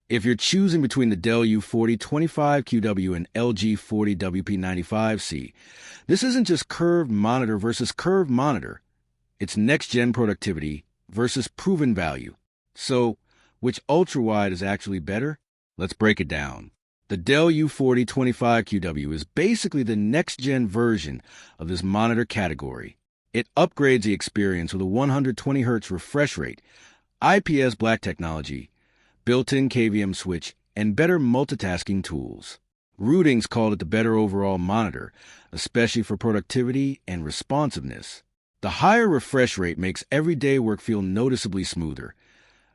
If you're choosing between the Dell U4025QW and LG 40WP95C, this isn't just curved monitor versus curved monitor. It's next-gen productivity versus proven value. So, which ultra-wide is actually better? Let's break it down. The Dell U4025QW is basically the next-gen version of this monitor category. It upgrades the experience with a 120Hz refresh rate, IPS black technology, built-in KVM switch, and better multitasking tools. Rootings called it the better overall monitor, especially for productivity and responsiveness. The higher refresh rate makes everyday work feel noticeably smoother,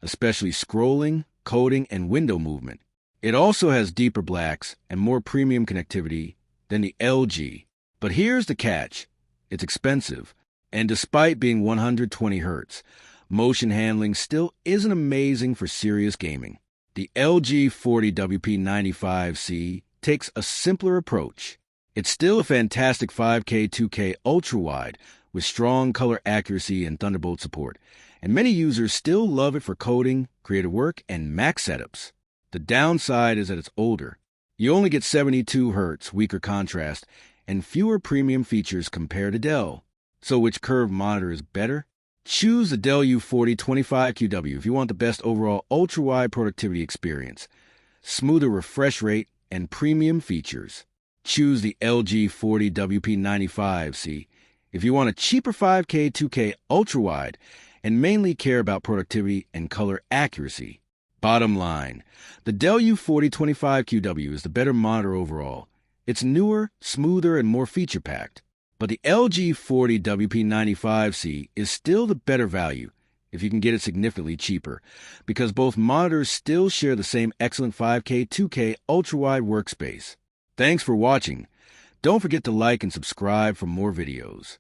especially scrolling, coding, and window movement. It also has deeper blacks and more premium connectivity than the LG. But here's the catch. It's expensive, and despite being 120 Hz, motion handling still isn't amazing for serious gaming. The LG 40WP95C takes a simpler approach. It's still a fantastic 5K 2K ultra-wide with strong color accuracy and Thunderbolt support, and many users still love it for coding, creative work, and Mac setups. The downside is that it's older. You only get 72 Hz, weaker contrast, and fewer premium features compared to Dell. So which curved monitor is better? Choose the Dell U4025QW if you want the best overall ultra-wide productivity experience, smoother refresh rate, and premium features. Choose the LG 40WP95C if you want a cheaper 5K 2K ultra-wide and mainly care about productivity and color accuracy. Bottom line, the Dell U4025QW is the better monitor overall. It's newer, smoother, and more feature-packed. But the LG 40WP95C is still the better value if you can get it significantly cheaper, because both monitors still share the same excellent 5K 2K ultra-wide workspace. Thanks for watching. Don't forget to like and subscribe for more videos.